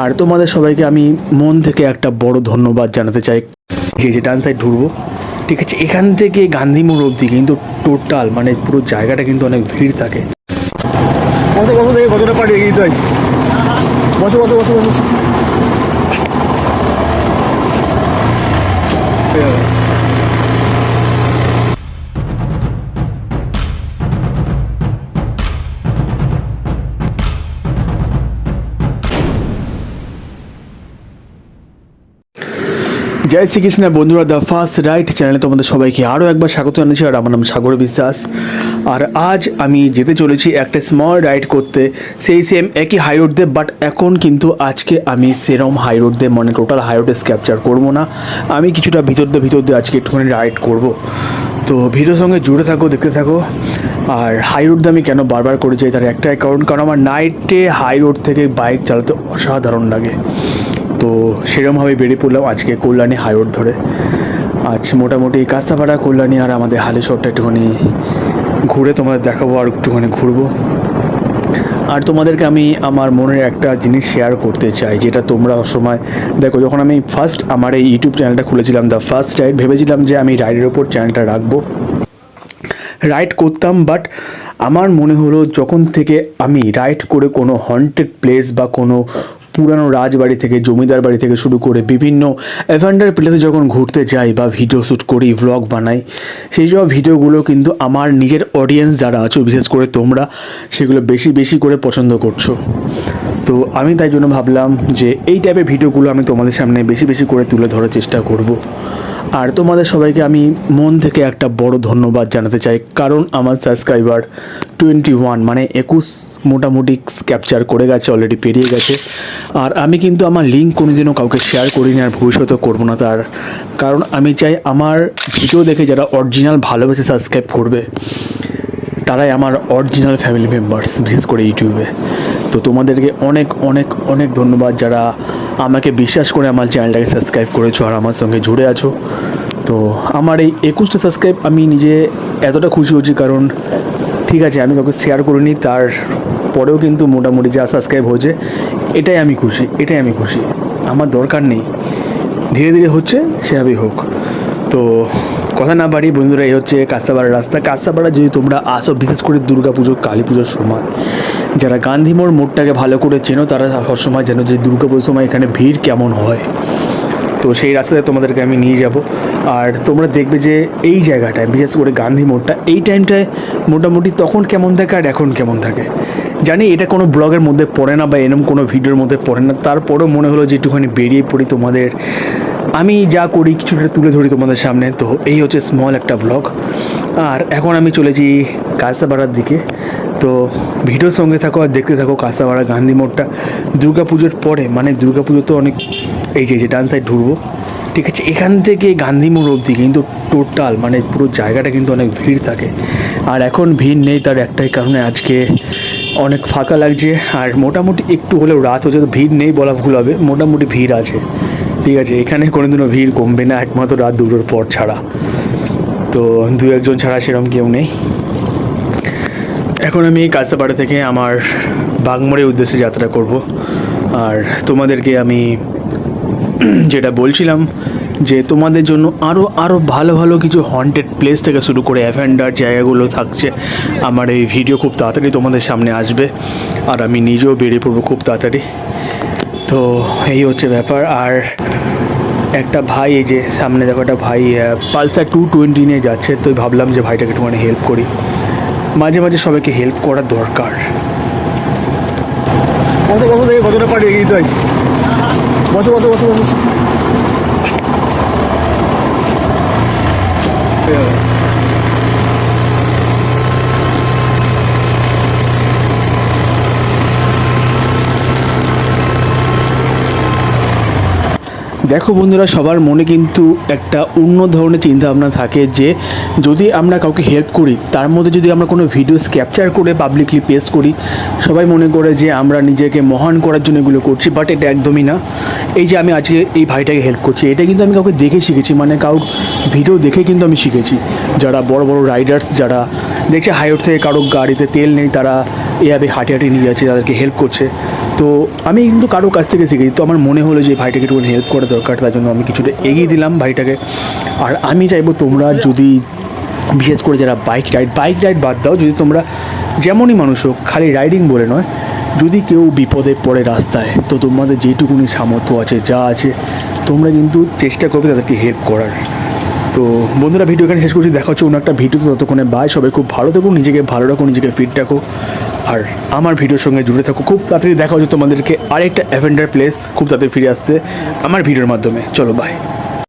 আর তোমাদের সবাইকে আমি মন থেকে একটা বড় ধন্যবাদ জানাতে চাই। যে ডান সাইড ঘুরবো, ঠিক আছে, এখান থেকে গান্ধী মোড় অবধি কিন্তু টোটাল মানে পুরো জায়গাটা কিন্তু অনেক ভিড় থাকে। বসে বসে দেখে কতটা পাড়ি এগিয়ে যাই, বসে বসে বসে বসে জয় শ্রীকৃষ্ণ বন্ধুরা, দ্য ফার্স্ট রাইট চ্যানেলে তোমাদের সবাইকে আরও একবার স্বাগত জানাচ্ছি। আর আমার নাম সাগর বিশ্বাস। আর আজ আমি যেতে চলেছি একটা স্মল রাইড করতে, সেই সেম একই হাই রোড দিয়ে, বাট এখন কিন্তু আজকে আমি সেরম হাই রোড দিয়ে মানে টোটাল হাই রোডে ক্যাপচার করবো না, আমি কিছুটা ভিতর দিয়ে আজকে একটুখানি রাইড করব। তো ভিডিওর সঙ্গে জুড়ে থাকো, দেখতে থাকো। আর হাই রোড দিয়ে আমি কেন বারবার করে যাই তার একটাই কারণ আমার নাইটে হাই রোড থেকে বাইক চালাতে অসাধারণ লাগে। তো সেরকমভাবে বেরিয়ে পড়লাম আজকে কল্যাণী হাই রোড ধরে। আজ মোটামুটি কাস্তাপাড়া, কল্যাণী আর আমাদের হালেশ্বরটা একটুখানি ঘুরে তোমাদের দেখাবো, আর একটুখানি ঘুরবো। আর তোমাদেরকে আমি আমার মনের একটা জিনিস শেয়ার করতে চাই, যেটা তোমরা সময় দেখো। যখন আমি ফার্স্ট আমার এই ইউটিউব চ্যানেলটা খুলেছিলাম দ্য ফার্স্ট রাইড, ভেবেছিলাম যে আমি রাইডের ওপর চ্যানেলটা রাখবো, রাইড করতাম। বাট আমার মনে হলো যখন থেকে আমি রাইড করে কোনো হন্টেড প্লেস বা কোনো পুরানো রাজবাড়ি থেকে, জমিদার বাড়ি থেকে শুরু করে বিভিন্ন অ্যাভেঞ্চার প্লেসে যখন ঘুরতে যাই বা ভিডিও শ্যুট করি, ভ্লগ বানাই, সেই সব ভিডিওগুলো কিন্তু আমার নিজের অডিয়েন্স যারা আছো, বিশেষ করে তোমরা, সেগুলো বেশি বেশি করে পছন্দ করছো। তো আমি তাই জন্য ভাবলাম যে এই টাইপের ভিডিওগুলো আমি তোমাদের সামনে বেশি বেশি করে তুলে ধরার চেষ্টা করব। আর তোমাদের সবাইকে আমি মন থেকে একটা বড় ধন্যবাদ জানাতে চাই, কারণ আমার সাবস্ক্রাইবার 21 মানে 21 মোটামুটি ক্যাপচার করে গেছে, অলরেডি পেরিয়ে গেছে। আর আমি কিন্তু আমার লিঙ্ক কোনোদিনও কাউকে শেয়ার করিনি, আর ভবিষ্যতেও করবো না। তার কারণ আমি চাই আমার ভিডিও দেখে যারা অরিজিনাল ভালোবেসে সাবস্ক্রাইব করবে, তারাই আমার অরিজিনাল ফ্যামিলি মেম্বার্স, বিশেষ করে ইউটিউবে। তো তোমাদেরকে অনেক অনেক অনেক ধন্যবাদ যারা আমাকে বিশ্বাস করে আমার চ্যানেলটাকে সাবস্ক্রাইব করেছো আর আমার সঙ্গে জুড়ে আছো। তো আমার এই 21টা সাবস্ক্রাইব আমি নিজে এতটা খুশি হচ্ছি, কারণ ঠিক আছে আমি কাউকে শেয়ার করিনি, তার পরেও কিন্তু মোটামুটি যা সাবস্ক্রাইব হয়েছে এটাই আমি খুশি। আমার দরকার নেই, ধীরে ধীরে হচ্ছে, সেভাবেই হোক। তো কথা না বাড়ি বন্ধুরা, এই হচ্ছে কাস্তাপাড়ার রাস্তা। কাস্তাপাড়া যদি তোমরা আসো, বিশেষ করে দুর্গা পুজো, কালী পুজোর সময়, যারা গান্ধী মোড়টাকে ভালো করে চেনো তারা সবসময় জানো যে দুর্গা পুজোর সময় এখানে ভিড় কেমন হয়। তো সেই রাস্তাতে তোমাদেরকে আমি নিয়ে যাব। আর তোমরা দেখবে যে এই জায়গাটায়, বিশেষ করে গান্ধী মোড়টা, এই টাইমটায় মোটামুটি তখন কেমন থাকে আর এখন কেমন থাকে জানি, এটা কোনো ব্লগের মধ্যে পড়ে না বা এরকম কোনো ভিডিওর মধ্যে পড়ে না। তারপরেও মনে হলো যে একটুখানি বেরিয়ে পড়ি, তোমাদের আমি যা করি কিছুটা তুলে ধরি তোমাদের সামনে। তো এই হচ্ছে স্মল একটা ব্লগ। আর এখন আমি চলেছি কাস্তাপাড়ার দিকে। তো ভিডিওর সঙ্গে থাকো আর দেখতে থাকো কাস্তাপাড়া গান্ধী মোড়টা। দুর্গা পুজোর পরে মানে দুর্গা পুজো তো অনেক, এই যে ডান সাইড ঘুরবো, ঠিক আছে, এখান থেকে গান্ধী মোড় অবধি কিন্তু টোটাল মানে পুরো জায়গাটা কিন্তু অনেক ভিড় থাকে। আর এখন ভিড় নেই, তার একটাই কারণে আজকে অনেক ফাঁকা লাগছে। আর মোটামুটি একটু হলেও রাত হচ্ছে, তো ভিড় নেই বলা ভুল হবে, মোটামুটি ভিড় আছে, ঠিক আছে। এখানে কোনোদিনও ভিড় কমবে না, একমাত্র রাত 2টোর পর ছাড়া। তো 2-1 ছাড়া সেরকম কেউ নেই। এখন আমি কাস্তাপাড়া থেকে আমার বাগমোড়ের উদ্দেশ্যে যাত্রা করব। আর তোমাদেরকে আমি যেটা বলছিলাম যে তোমাদের জন্য আরও ভালো ভালো কিছু হন্টেড প্লেস থেকে শুরু করে অ্যাভেঞ্চার জায়গাগুলো থাকছে। আমার এই ভিডিও খুব তাড়াতাড়ি তোমাদের সামনে আসবে, আর আমি নিজেও বেরিয়ে পড়বো খুব তাড়াতাড়ি। তো এই হচ্ছে ব্যাপার। আর একটা ভাই, এই যে সামনে দেখো একটা ভাই পালসার 220 নিয়ে যাচ্ছে, তো ভাবলাম যে ভাইটাকে একটুখানি হেল্প করি। মাঝে মাঝে সবাইকে হেল্প করার দরকার। বসে বসে দেখে কতটা পাড়ি এগিয়ে যাই, বসে বসে বসে বসে দেখো বন্ধুরা, সবার মনে কিন্তু একটা অন্য ধরনের চিন্তাভাবনা থাকে যে যদি আমরা কাউকে হেল্প করি, তার মধ্যে যদি আমরা কোনো ভিডিওস ক্যাপচার করে পাবলিকলি পেস্ট করি, সবাই মনে করে যে আমরা নিজেকে মহান করার জন্য এগুলো করছি। বাট এটা একদমই না। এই যে আমি আজকে এই ভাইটাকে হেল্প করছি, এটা কিন্তু আমি কাউকে দেখে শিখেছি, মানে কারোর ভিডিও দেখে কিন্তু আমি শিখেছি। যারা বড় বড় রাইডার্স, যারা দেখছে হাই রোড থেকে কারো গাড়িতে তেল নেই, তারা এভাবে হাঁটি হাঁটি নিয়ে যাচ্ছে, তাদেরকে হেল্প করছে। তো আমি কিন্তু কারো কাছ থেকে শিখেছি, তো আমার মনে হলো যে ভাইটাকে একটু হেল্প করা দরকার, তার জন্য আমি কিছুটা এগিয়ে দিলাম ভাইটাকে। আর আমি চাইবো তোমরা যদি বিশেষ করে যারা বাইক রাইড বাদ দাও, যদি তোমরা যেমনই মানুষ হোক, খালি রাইডিং বলে নয়, যদি কেউ বিপদে পড়ে রাস্তায়, তো তোমাদের যেটুকুনি সামর্থ্য আছে, যা আছে, তোমরা কিন্তু চেষ্টা করবে তাদেরকে হেল্প করার। তো বন্ধুরা, ভিডিও এখানে শেষ করছি, দেখা হচ্ছে অন্য একটা ভিডিও। ততক্ষণে বাই, সবাই খুব ভালো থাকুন, নিজেকে ভালো রাখো, নিজেকে ফিট রাখো, আর আমার ভিডিওর সঙ্গে জুড়ে থাকো। খুব তাড়াতাড়ি দেখা হচ্ছে তোমাদেরকে আরেকটা অ্যাভেঞ্জার প্লেস খুব তাড়াতাড়ি ফিরে আসছে আমার ভিডিওর মাধ্যমে। চলো বাই।